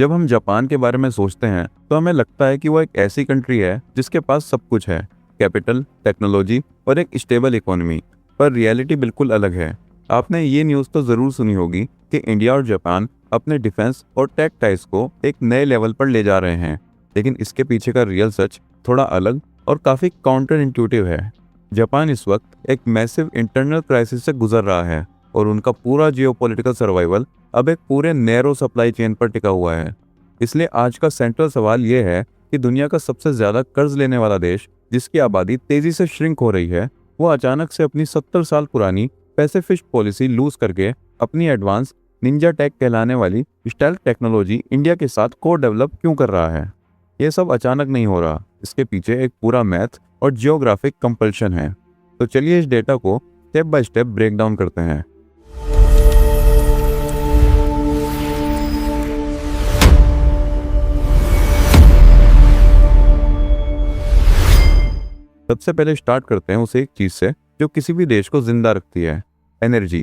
जब हम जापान के बारे में सोचते हैं तो हमें लगता है कि वो एक ऐसी कंट्री है जिसके पास सब कुछ है, कैपिटल, टेक्नोलॉजी और एक स्टेबल इकोनॉमी। पर रियलिटी बिल्कुल अलग है। आपने ये न्यूज़ तो ज़रूर सुनी होगी कि इंडिया और जापान अपने डिफेंस और टेक टाइज को एक नए लेवल पर ले जा रहे हैं, लेकिन इसके पीछे का रियल सच थोड़ा अलग और काफ़ी काउंटर इंट्यूटिव है। जापान इस वक्त एक मैसिव इंटरनल क्राइसिस से गुजर रहा है और उनका पूरा जियोपॉलिटिकल सर्वाइवल अब एक पूरे नैरो सप्लाई चेन पर टिका हुआ है। इसलिए आज का सेंट्रल सवाल ये है कि दुनिया का सबसे ज़्यादा कर्ज लेने वाला देश, जिसकी आबादी तेज़ी से श्रिंक हो रही है, वो अचानक से अपनी 70 साल पुरानी पैसिफिस्ट पॉलिसी लूज करके अपनी एडवांस निंजा टेक कहलाने वाली स्टेल्थ टेक्नोलॉजी इंडिया के साथ को डेवलप क्यों कर रहा है। ये सब अचानक नहीं हो रहा, इसके पीछे एक पूरा मैथ और जियोग्राफिक कंपल्शन है। तो चलिए इस डेटा को step by step break down करते हैं। सबसे पहले स्टार्ट करते हैं उस एक चीज से जो किसी भी देश को जिंदा रखती है, एनर्जी।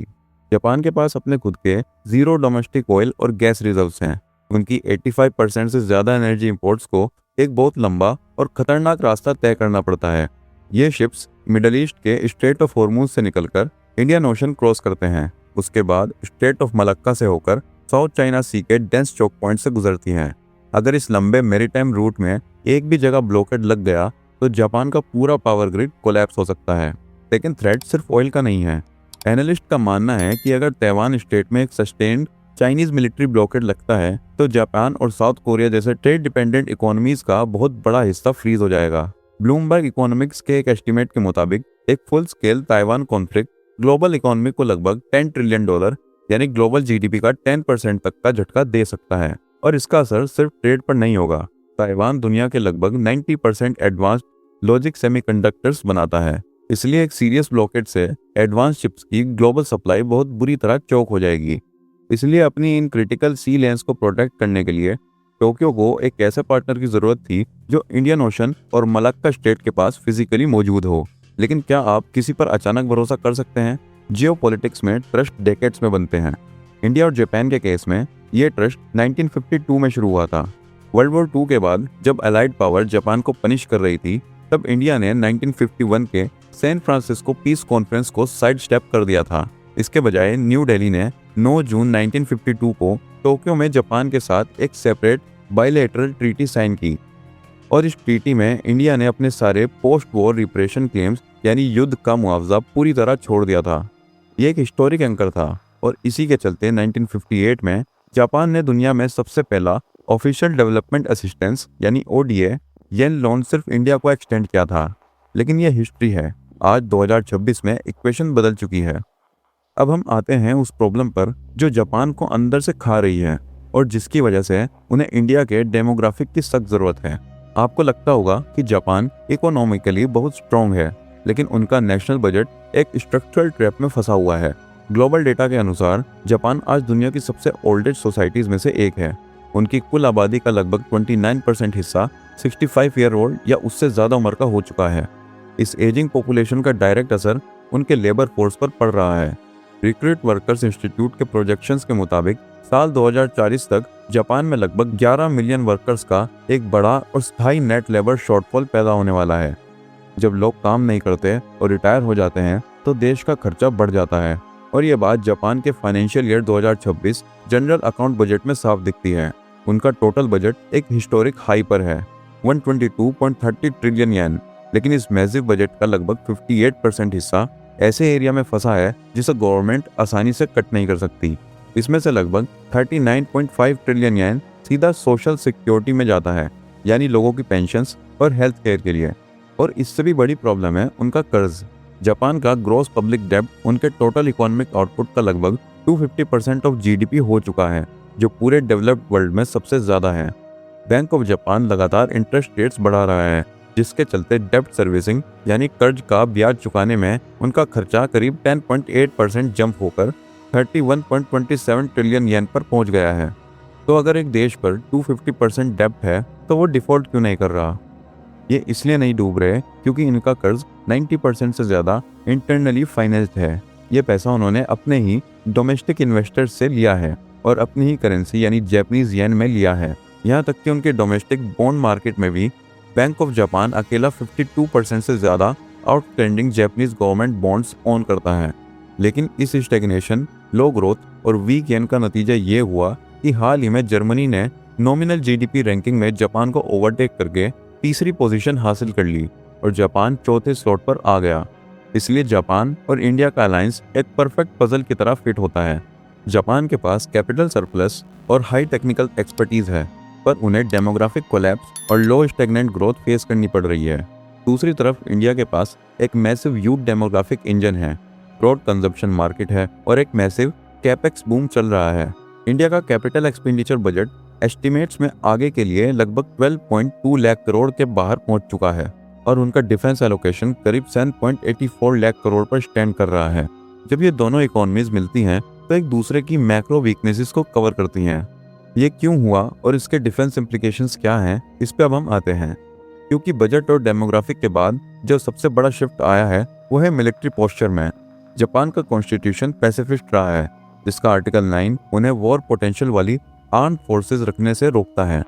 जापान के पास अपने खुद के जीरो डोमेस्टिक ऑयल और गैस रिजर्व्स हैं। उनकी 85% से ज्यादा एनर्जी इंपोर्ट्स को एक बहुत लंबा और खतरनाक रास्ता तय करना पड़ता है। ये शिप्स मिडल ईस्ट के स्ट्रेट ऑफ हॉर्मूज से निकलकर इंडियन ओशन क्रॉस करते हैं। उसके बाद स्ट्रेट ऑफ मलक्का से होकर साउथ चाइना सी के डेंस चोक पॉइंट से गुजरती हैं। अगर इस लंबे मैरीटाइम रूट में एक भी जगह ब्लॉकेड लग गया तो जापान का पूरा पावर ग्रिड कोलैप्स हो सकता है। लेकिन थ्रेट सिर्फ ऑयल का नहीं है। एनालिस्ट का मानना है कि अगर ताइवान स्टेट में एक सस्टेन्ड चाइनीज मिलिट्री ब्लॉकेड लगता है तो जापान और साउथ कोरिया जैसे ट्रेड डिपेंडेंट इकोनॉमीज का बहुत बड़ा हिस्सा फ्रीज हो जाएगा। ब्लूमबर्ग इकोनॉमिक्स के एक एस्टीमेट के मुताबिक एक full scale Taiwan conflict global economy को लगभग $10 ट्रिलियन यानी ग्लोबल जीडीपी का 10% तक का झटका दे सकता है। और इसका असर सिर्फ ट्रेड पर नहीं होगा। ताइवान दुनिया के लगभग 90% एडवांस्ड लॉजिक सेमीकंडक्टर्स बनाता है, इसलिए एक सीरियस ब्लॉकेट से एडवांस चिप्स की ग्लोबल सप्लाई बहुत बुरी तरह चौक हो जाएगी। इसलिए अपनी इन क्रिटिकल सी लेन्स को प्रोटेक्ट करने के लिए टोक्यो को एक ऐसे पार्टनर की जरूरत थी जो इंडियन ओशन और मलक्का स्टेट के पास फिजिकली मौजूद हो। लेकिन क्या आप किसी पर अचानक भरोसा कर सकते हैं? जियोपॉलिटिक्स में ट्रस्ट डेकेड्स में बनते हैं। इंडिया और जापान के केस में ये ट्रस्ट 1952 में शुरू हुआ था। वर्ल्ड वॉर 2 के बाद जब अलाइड पावर जापान को पनिश कर रही थी, तब इंडिया ने 1951 के सैन फ्रांसिस्को पीस कॉन्फ्रेंस को साइड स्टेप कर दिया था। इसके बजाय न्यू दिल्ली ने 9 जून 1952 को टोक्यो में जापान के साथ एक सेपरेट बायलैटरल ट्रीटी साइन की और इस ट्रीटी में इंडिया ने अपने सारे पोस्ट वॉर रिपरेशन क्लेम्स यानी युद्ध का मुआवजा पूरी तरह छोड़ दिया था। ये एक हिस्टोरिक एंकर था और इसी के चलते 1958 में जापान ने दुनिया में सबसे पहला ऑफिशियल डेवलपमेंट असिस्टेंस यानी ODA येन लोन सिर्फ इंडिया को एक्सटेंड किया था। लेकिन यह हिस्ट्री है। आज 2026 में इक्वेशन बदल चुकी है। अब हम आते हैं उस प्रॉब्लम पर जो जापान को अंदर से खा रही है और जिसकी वजह से उन्हें इंडिया के डेमोग्राफिक की सख्त जरूरत है। आपको लगता होगा कि जापान इकोनॉमिकली बहुत स्ट्रॉन्ग है, लेकिन उनका नेशनल बजट एक स्ट्रक्चरल ट्रैप में फंसा हुआ है। ग्लोबल डेटा के अनुसार जापान आज दुनिया की सबसे ओल्डेस्ट सोसाइटीज में से एक है। उनकी कुल आबादी का लगभग 29% हिस्सा 65 ईयर ओल्ड या उससे ज़्यादा उम्र का हो चुका है। इस एजिंग पॉपुलेशन का डायरेक्ट असर उनके लेबर फोर्स पर पड़ रहा है। रिक्रूट वर्कर्स इंस्टीट्यूट के प्रोजेक्शंस के मुताबिक साल 2040 तक जापान में लगभग 11 मिलियन वर्कर्स का एक बड़ा और स्थायी नेट लेबर शॉर्टफॉल पैदा होने वाला है। जब लोग काम नहीं करते और रिटायर हो जाते हैं तो देश का खर्चा बढ़ जाता है और ये बात जापान के financial year 2026 general account budget में साफ दिखती है। उनका टोटल बजट एक हिस्टोरिक हाई पर है, 122.30 ट्रिलियन येन। लेकिन इस मैसिव बजट का लगभग 58% हिस्सा ऐसे एरिया में फंसा है जिसे गवर्नमेंट आसानी से कट नहीं कर सकती। इसमें से लगभग 39.5 ट्रिलियन येन सीधा सोशल सिक्योरिटी में जाता है, यानी लोगों की पेंशन्स और हेल्थ केयर के लिए। और इससे भी बड़ी प्रॉब्लम है उनका कर्ज। जापान का ग्रॉस पब्लिक डेब्ट उनके टोटल इकोनॉमिक आउटपुट का लगभग 250% ऑफ जीडीपी हो चुका है, जो पूरे डेवलप्ड वर्ल्ड में सबसे ज़्यादा है। बैंक ऑफ जापान लगातार इंटरेस्ट रेट्स बढ़ा रहा है, जिसके चलते डेब्ट सर्विसिंग यानी कर्ज का ब्याज चुकाने में उनका खर्चा करीब 10.8% जंप होकर 31.27 ट्रिलियन येन पर पहुंच गया है। तो अगर एक देश पर 250% डेब्ट है तो वो डिफॉल्ट क्यों नहीं कर रहा? ये इसलिए नहीं डूब रहे क्योंकि इनका कर्ज 90% से ज़्यादा इंटरनली फाइनेंस्ड है। ये पैसा उन्होंने अपने ही डोमेस्टिक इन्वेस्टर्स से लिया है और अपनी ही करेंसी यानी जापानीज येन में लिया है। यहाँ तक कि उनके डोमेस्टिक बॉन्ड मार्केट में भी बैंक ऑफ जापान अकेला 52% से ज़्यादा outstanding Japanese government bonds own करता है। लेकिन इस स्टैग्नेशन, लो ग्रोथ और वीक येन का नतीजा ये हुआ कि हाल ही में जर्मनी ने नॉमिनल जीडीपी रैंकिंग में जापान को ओवरटेक करके तीसरी पोजीशन हासिल कर ली और जापान चौथे स्लॉट पर आ गया। इसलिए जापान और इंडिया का अलायंस एक परफेक्ट पजल की तरह फिट होता है। जापान के पास कैपिटल सरप्लस और हाई टेक्निकल एक्सपर्टीज है, पर उन्हें डेमोग्राफिक कोलैप्स और लो स्टैग्नेंट ग्रोथ फेस करनी पड़ रही है। दूसरी तरफ इंडिया के पास एक मैसिव यूथ डेमोग्राफिक इंजन है, ब्रॉड कंजम्पशन मार्केट है और एक मैसिव कैपेक्स बूम चल रहा है। इंडिया का कैपिटल एक्सपेंडिचर बजट एस्टिमेट्स में आगे के लिए लगभग 12.2 लाख करोड़ के बाहर पहुंच चुका है और उनका डिफेंस एलोकेशन करीब 7.84 लाख करोड़ पर स्टैंड कर रहा है। जब ये दोनों इकोनॉमीज मिलती हैं तो एक दूसरे की मैक्रो वीकनेसेस को कवर करती हैं। ये क्यों हुआ और इसके डिफेंस इम्प्लीकेशंस क्या हैं, इस पे अब हम आते हैं। क्योंकि बजट और डेमोग्राफिक के बाद जो सबसे बड़ा शिफ्ट आया है वो है मिलिट्री पोस्चर में। जापान का कॉन्स्टिट्यूशन पैसिफिस्ट रहा है, जिसका आर्टिकल 9 उन्हें वॉर पोटेंशियल वाली आर्म्ड फोर्सेस रखने से रोकता है।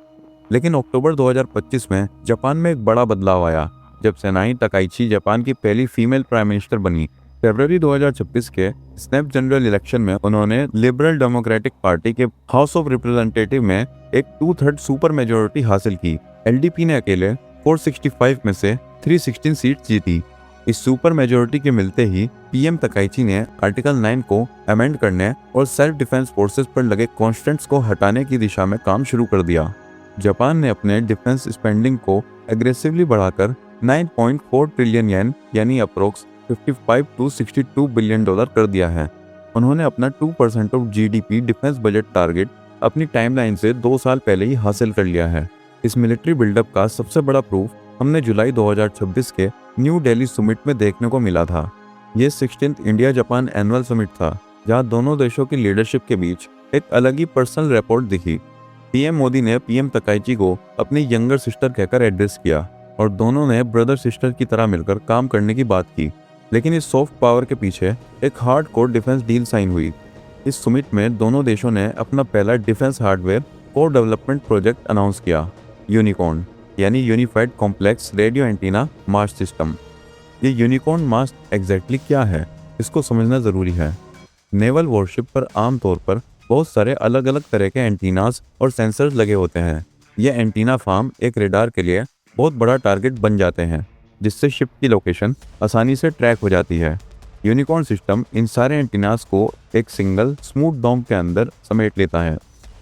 लेकिन अक्टूबर 2025 में जापान में एक बड़ा बदलाव आया जब सेनाई तकाइची जापान की पहली फीमेल प्राइम मिनिस्टर बनी। फरवरी 2026 के स्नैप जनरल इलेक्शन में उन्होंने लिबरल डेमोक्रेटिक पार्टी के हाउस ऑफ रिप्रेजेंटेटिव में एक 2/3 सुपर मेजोरिटी हासिल की। एलडीपी ने अकेले 465 में से 316 सीट जीती। इस सुपर मेजोरिटी के मिलते ही पीएम तकाइची ने आर्टिकल 9 को अमेंड करने और सेल्फ डिफेंस फोर्सेस पर लगे कॉन्स्टेंट्स को हटाने की दिशा में काम शुरू कर दिया। जापान ने अपने डिफेंस स्पेंडिंग को एग्रेसिवली बढ़ाकर 9.4 ट्रिलियन येन यानी अप्रोक्स 55 to 62 बिलियन डॉलर कर दिया है। उन्होंने अपना 2% of GDP defence budget target अपनी टाइमलाइन से 2 साल पहले ही हासिल कर लिया है। इस मिलिट्री बिल्डअप का सबसे बड़ा प्रूफ हमने जुलाई 2026 के न्यू दिल्ली समिट में देखने को मिला था। ये 16th India Japan annual summit था, जहां दोनों देशों की लीडरशिप के बीच एक अलग ही पर्सनल रिपोर्ट दिखी। पीएम मोदी ने पीएम तकाइची को अपनी यंगर सिस्टर कहकर एड्रेस किया और दोनों ने ब्रदर सिस्टर की तरह मिलकर काम करने की बात की। लेकिन इस सॉफ्ट पावर के पीछे एक hard core defence deal sign हुई। इस समिट में दोनों देशों ने अपना पहला defence hardware core development project announce किया, यूनिकॉर्न यानी unified complex radio antenna mast system. ये यूनिकॉर्न मास्ट एग्जैक्टली क्या है, इसको समझना ज़रूरी है। नेवल वॉरशिप पर आमतौर पर बहुत सारे अलग अलग तरह के एंटीनास और सेंसर्स लगे होते हैं। ये एंटीना फार्म एक रेडार के लिए बहुत बड़ा टारगेट बन जाते हैं, जिससे शिप की लोकेशन आसानी से ट्रैक हो जाती है। यूनिकॉर्न सिस्टम इन सारे एंटीनास को एक सिंगल स्मूथ डोम के अंदर समेट लेता है।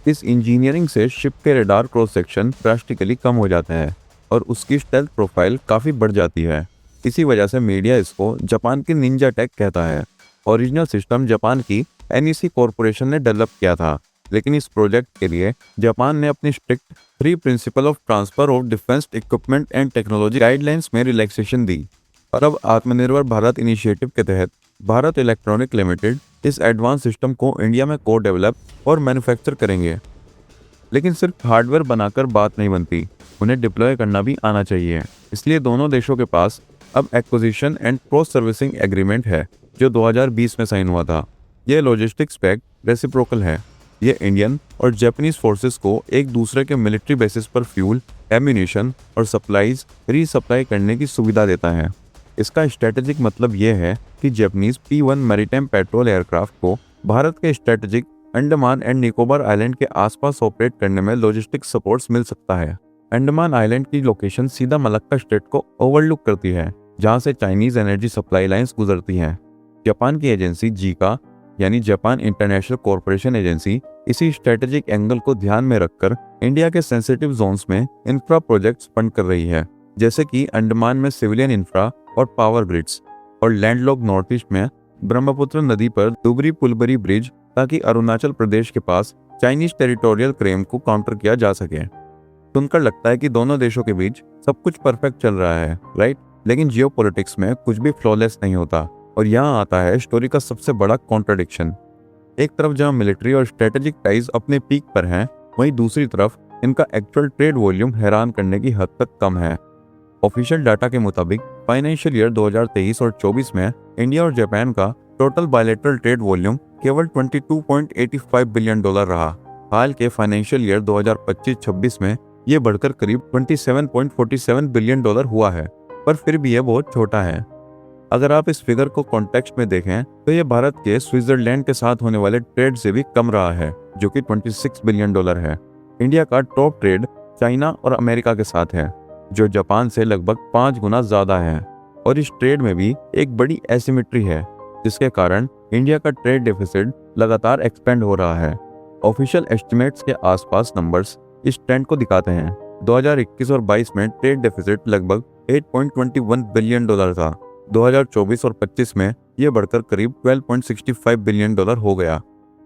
इस इंजीनियरिंग से शिप के रेडार क्रॉस सेक्शन ड्रास्टिकली कम हो जाते हैं और उसकी स्टेल्थ प्रोफाइल काफ़ी बढ़ जाती है। इसी वजह से मीडिया इसको जापान की निंजा टेक कहता है। ओरिजिनल सिस्टम जापान की एनईसी कॉरपोरेशन ने डेवलप किया था, लेकिन इस प्रोजेक्ट के लिए जापान ने अपनी strict 3 principle of transfer of defence equipment and technology guidelines में रिलैक्सेशन दी। और अब आत्मनिर्भर भारत इनिशिएटिव के तहत भारत इलेक्ट्रॉनिक लिमिटेड इस एडवांस सिस्टम को इंडिया में को डेवलप और मैन्युफैक्चर करेंगे। लेकिन सिर्फ हार्डवेयर बनाकर बात नहीं बनती, उन्हें डिप्लॉय करना भी आना चाहिए। इसलिए दोनों देशों के पास अब acquisition and cross servicing agreement है, जो 2020 में साइन हुआ था। यह लॉजिस्टिक्स पैक्ट रेसिप्रोकल है। ये इंडियन और जापानीज फोर्सेस को एक दूसरे के मिलिट्री बेसिस पर फ्यूल, एम्यूनिशन और सप्लाईज रीसप्लाई करने की सुविधा देता है। इसका स्ट्रेटेजिक मतलब यह है कि Japanese P-1 maritime petrol aircraft को भारत के strategic Andaman and Nicobar island के आसपास ऑपरेट करने में लॉजिस्टिक सपोर्ट्स मिल सकता है। अंडमान आइलैंड की लोकेशन सीधा मलक्का स्टेट को ओवरलुक करती है, जहां से चाइनीज एनर्जी सप्लाई लाइंस गुजरती हैं। जापान की एजेंसी जीका यानी जापान इंटरनेशनल कॉरपोरेशन एजेंसी इसी स्ट्रेटेजिक एंगल को ध्यान में रखकर इंडिया के सेंसिटिव जोन्स में इंफ्रा प्रोजेक्ट्स फंड कर रही है, जैसे कि अंडमान में सिविलियन इंफ्रा और पावर ग्रिड्स, और लैंडलॉक नॉर्थ ईस्ट में ब्रह्मपुत्र नदी पर दुबरी पुलबरी ब्रिज, ताकि अरुणाचल प्रदेश के पास चाइनीज टेरिटोरियल क्लेम को काउंटर किया जा सके। सुनकर लगता है कि दोनों देशों के बीच सब कुछ परफेक्ट चल रहा है, राइट? लेकिन जियोपॉलिटिक्स में कुछ भी फ्लॉलेस नहीं होता, और यहाँ आता है स्टोरी का सबसे बड़ा कॉन्ट्रडिक्शन। एक तरफ जहाँ मिलिट्री और स्ट्रेटेजिक टाइज अपने पीक पर हैं, वहीं दूसरी तरफ इनका एक्चुअल ट्रेड वॉल्यूम हैरान करने की हद तक कम है। ऑफिशियल डाटा के मुताबिक फाइनेंशियल ईयर 2023 और 24 में इंडिया और जापान का टोटल बायलैटरल ट्रेड वॉल्यूम केवल $22.85 बिलियन रहा। हाल के फाइनेंशियल ईयर 2025-26 में ये बढ़कर करीब $27.47 बिलियन हुआ है, पर फिर भी यह बहुत छोटा है। अगर आप इस फिगर को कॉन्टेक्स्ट में देखें तो ये भारत के स्विट्जरलैंड के साथ होने वाले ट्रेड से भी कम रहा है, जो कि $26 बिलियन है। इंडिया का टॉप ट्रेड चाइना और अमेरिका के साथ है, जो जापान से लगभग 5 गुना ज्यादा है। और इस ट्रेड में भी एक बड़ी एसिमेट्री है, जिसके कारण इंडिया का ट्रेड डेफिसिट लगातार एक्सपेंड हो रहा है। ऑफिशियल एस्टिमेट्स के आसपास नंबर्स इस ट्रेंड को दिखाते हैं। 2021 और 22 में ट्रेड डेफिसिट लगभग $8.21 बिलियन था। 2024 और 25 में यह बढ़कर करीब $12.65 बिलियन हो गया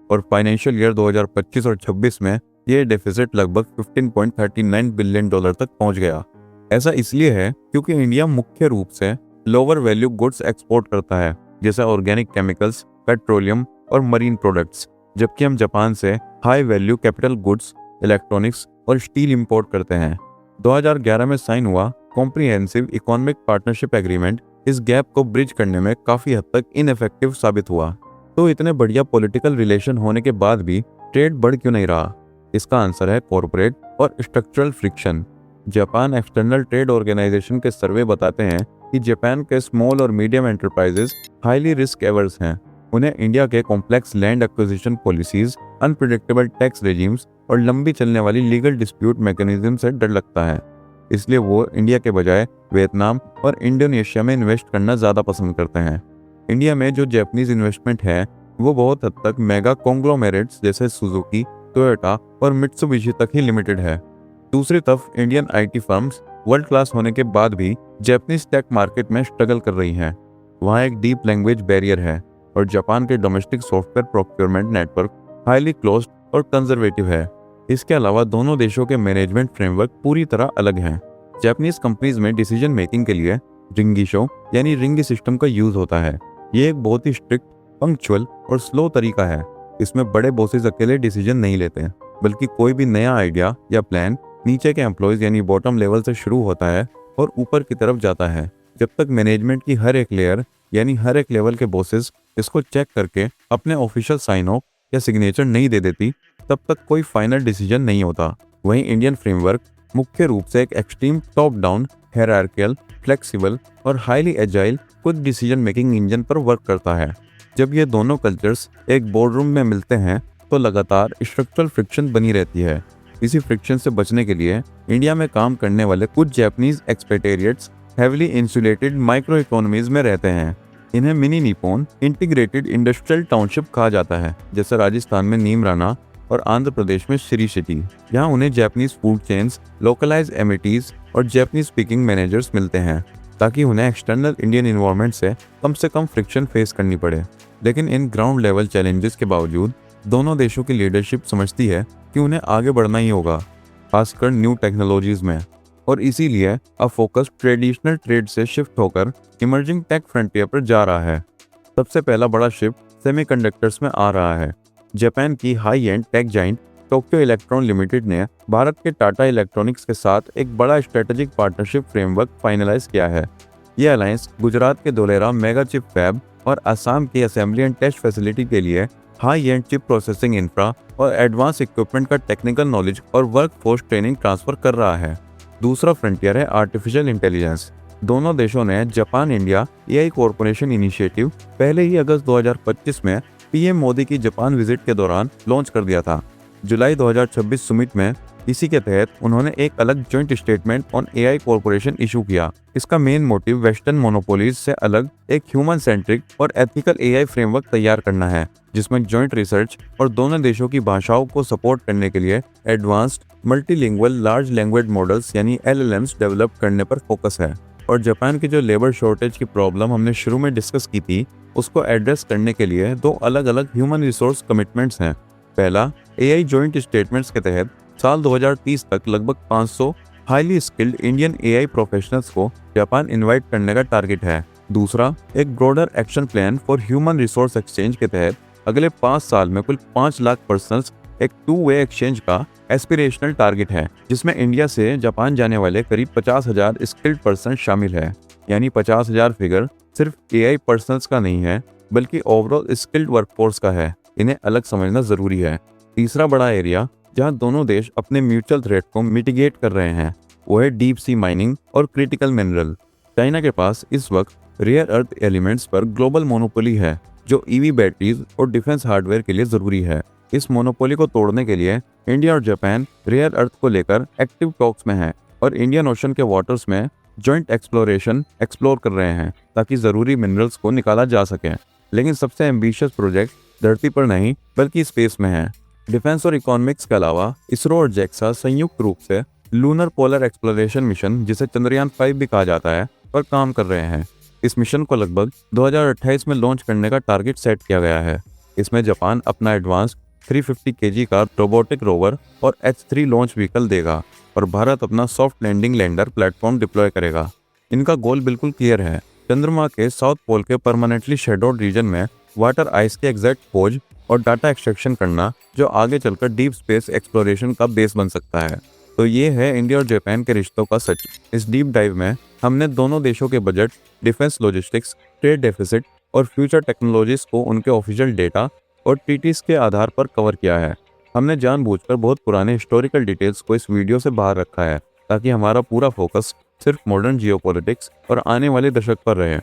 और फाइनेंशियल ईयर 2025 और 26 में यह डेफिसिट लगभग $15.39 बिलियन तक पहुंच गया। ऐसा इसलिए है क्योंकि इंडिया मुख्य रूप से लोअर वैल्यू गुड्स एक्सपोर्ट करता है, जैसे ऑर्गेनिक केमिकल्स, पेट्रोलियम और मरीन प्रोडक्ट्स, जबकि हम जापान से high value capital goods, electronics और स्टील इंपोर्ट करते हैं। 2011 में साइन हुआ कॉम्प्रिहेंसिव इकोनॉमिक पार्टनरशिप एग्रीमेंट इस गैप को ब्रिज करने में काफी हद तक इनफेक्टिव साबित हुआ। तो इतने बढ़िया पॉलिटिकल रिलेशन होने के बाद भी ट्रेड बढ़ क्यों नहीं रहा? इसका आंसर है कॉर्पोरेट और structural friction. Japan external trade organization के सर्वे बताते हैं कि जापान के स्मॉल और medium enterprises highly risk averse हैं। उन्हें इंडिया के complex land acquisition policies, unpredictable tax regimes और लंबी चलने वाली लीगल डिस्प्यूट मैकेनिज्म से डर लगता है। इसलिए वो इंडिया के बजाय वियतनाम और इंडोनेशिया में इन्वेस्ट करना ज़्यादा पसंद करते हैं। इंडिया में जो जापानीज इन्वेस्टमेंट है वो बहुत हद तक मेगा कॉन्ग्लोमेरेट्स जैसे सुजुकी, टोयोटा और मित्सुबिशी तक ही लिमिटेड है। दूसरी तरफ Indian IT firms world class होने के बाद भी जापानीज टेक मार्केट में स्ट्रगल कर रही हैं। वहाँ एक डीप लैंग्वेज बैरियर है और जापान के domestic software procurement network highly closed और कंजर्वेटिव है। इसके अलावा दोनों देशों के मैनेजमेंट फ्रेमवर्क पूरी तरह अलग हैं। जापानीज कंपनीज में डिसीजन मेकिंग के लिए रिंगीशो यानी रिंगी सिस्टम का यूज होता है। ये एक बहुत ही स्ट्रिक्ट, पंक्चुअल और स्लो तरीका है। इसमें बड़े बॉसेस अकेले डिसीजन नहीं लेते, बल्कि कोई भी नया आइडिया या प्लान नीचे के एम्प्लॉयज यानी बॉटम लेवल से शुरू होता है और ऊपर की तरफ जाता है। जब तक मैनेजमेंट की हर एक लेयर यानी हर एक लेवल के बॉसेस इसको चेक करके अपने ऑफिशियल साइन ऑफ या सिग्नेचर नहीं दे देती, तब तक कोई फाइनल डिसीजन नहीं होता। वहीं इंडियन फ्रेमवर्क मुख्य रूप से एक extreme top down, hierarchical, flexible और हाईली एजाइल खुद डिसीजन मेकिंग इंजन पर वर्क करता है। जब ये दोनों कल्चर्स एक बोर्डरूम में मिलते हैं तो लगातार स्ट्रक्चरल फ्रिक्शन बनी रहती है। इसी फ्रिक्शन से बचने के लिए इंडिया में काम करने वाले कुछ Japanese expatriates heavily insulated micro economies में रहते हैं। इन्हें mini Nippon integrated industrial township कहा जाता है, जैसे राजस्थान में नीमराना और आंध्र प्रदेश में श्री सिटी। यहाँ उन्हें जापानीज फूड चेन्स, लोकलाइज एमिटीज और जापानीज स्पीकिंग मैनेजर्स मिलते हैं, ताकि उन्हें एक्सटर्नल इंडियन इन्वायरमेंट से कम फ्रिक्शन फेस करनी पड़े। लेकिन इन ग्राउंड लेवल चैलेंजेस के बावजूद दोनों देशों की लीडरशिप समझती है कि उन्हें आगे बढ़ना ही होगा, खासकर न्यू टेक्नोलॉजीज में। और इसीलिए अब फोकस ट्रेडिशनल ट्रेड से शिफ्ट होकर इमर्जिंग टेक फ्रंटियर पर जा रहा है। सबसे पहला बड़ा शिफ्ट सेमीकंडक्टर्स में आ रहा है। जापान की high and tech giant Tokyo electron limited ने भारत के टाटा इलेक्ट्रॉनिक्स के साथ एक बड़ा स्ट्रेटेजिक पार्टनरशिप फ्रेमवर्क फाइनलाइज किया है। यह अलायंस गुजरात के धोलेरा मेगा चिप फैब और असम की असेंबली एंड टेस्ट फैसिलिटी के लिए high and chip processing infra और एडवांस इक्विपमेंट का टेक्निकल नॉलेज और वर्क फोर्स ट्रेनिंग ट्रांसफर कर रहा है। दूसरा फ्रंटियर है आर्टिफिशियल इंटेलिजेंस। दोनों देशों ने Japan India AI corporation initiative पहले ही अगस्त 2025 में पीएम मोदी की जापान विजिट के दौरान लॉन्च कर दिया था। जुलाई 2026 समिट में इसी के तहत उन्होंने एक अलग joint statement on AI corporation issue किया। इसका मेन मोटिव वेस्टर्न मोनोपोलीज से अलग एक ह्यूमन सेंट्रिक और एथिकल एआई फ्रेमवर्क तैयार करना है, जिसमें जॉइंट रिसर्च और दोनों देशों की भाषाओं को सपोर्ट करने के लिए advanced multilingual large language models यानी एलएलएम्स डेवलप करने पर फोकस है। और जापान की जो लेबर शॉर्टेज की प्रॉब्लम हमने शुरू में डिस्कस की थी, उसको एड्रेस करने के लिए दो अलग अलग ह्यूमन रिसोर्स कमिटमेंट्स हैं। पहला, एआई जॉइंट स्टेटमेंट्स के तहत साल 2030 तक लगभग 500 highly skilled Indian AI professionals को जापान इनवाइट करने का टारगेट है। दूसरा, एक broader action plan for human resource exchange के तहत अगले 5 साल में कुल 5 लाख पर्सनल्स एक 2-वे एक्सचेंज का एस्पिरेशनल टारगेट है, जिसमें इंडिया से जापान जाने वाले करीब 50,000 स्किल्ड पर्सन शामिल है। यानी 50,000 फिगर सिर्फ एआई पर्सनल्स का नहीं है, बल्कि ओवरऑल स्किल्ड वर्कफोर्स का है। इन्हें अलग समझना जरूरी है। तीसरा बड़ा एरिया जहां दोनों देश अपने म्यूचुअल थ्रेट को मिटिगेट कर रहे हैं वो है डीप सी माइनिंग और क्रिटिकल मिनरल। चाइना के पास इस वक्त रेयर अर्थ एलिमेंट्स पर ग्लोबल मोनोपोली है जो ईवी बैटरीज और डिफेंस हार्डवेयर के लिए जरूरी है। इस मोनोपोली को तोड़ने के लिए इंडिया और जापान रेयर अर्थ को लेकर एक्टिव टॉक्स में है और इंडियन ओशन के वाटर्स में जॉइंट एक्सप्लोर कर रहे हैं ताकि जरूरी मिनरल्स को निकाला जा सके। लेकिन सबसे एम्बिशियस प्रोजेक्ट धरती पर नहीं बल्कि स्पेस में है। डिफेंस और इकोनॉमिक्स के अलावा इसरो और जेक्सा संयुक्त रूप से लूनर पोलर एक्सप्लोरेशन मिशन, जिसे चंद्रयान 5 भी कहा जाता है, पर काम कर रहे हैं। इस मिशन को लगभग 2028 में लॉन्च करने का टारगेट सेट किया गया है। इसमें जापान अपना एडवांस 350 केजी का रोबोटिक रोवर और H3 लॉन्च व्हीकल देगा और भारत अपना soft landing lander platform deploy करेगा। इनका गोल बिल्कुल क्लियर है, चंद्रमा के साउथ पोल के परमानेंटली शेडोड रीजन में वाटर आइस के एग्जैक्ट खोज और डाटा एक्सट्रैक्शन करना, जो आगे चलकर डीप स्पेस एक्सप्लोरेशन का बेस बन सकता है। तो ये है इंडिया और जापान के रिश्तों का सच। इस डीप डाइव में हमने दोनों देशों के budget, defence logistics, trade deficit और फ्यूचर टेक्नोलॉजीज को उनके ऑफिशियल डेटा और ट्रीटीज के आधार पर कवर किया है। हमने जानबूझकर बहुत पुराने हिस्टोरिकल डिटेल्स को इस वीडियो से बाहर रखा है ताकि हमारा पूरा फोकस सिर्फ मॉडर्न जियोपॉलिटिक्स और आने वाले दशक पर रहे।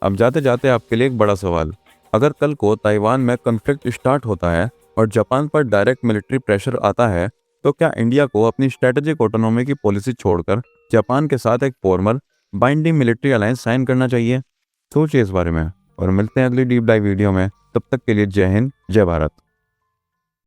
अब जाते जाते आपके लिए एक बड़ा सवाल, अगर कल को ताइवान में कॉन्फ्लिक्ट स्टार्ट होता है और जापान पर डायरेक्ट मिलिट्री प्रेशर आता है, तो क्या इंडिया को अपनी स्ट्रेटेजिक ऑटोनॉमी की पॉलिसी छोड़कर जापान के साथ एक formal binding military alliance sign करना चाहिए? सोचिए इस बारे में और मिलते हैं अगली डीप डाइव वीडियो में। तब तक के लिए जय हिंद, जय भारत।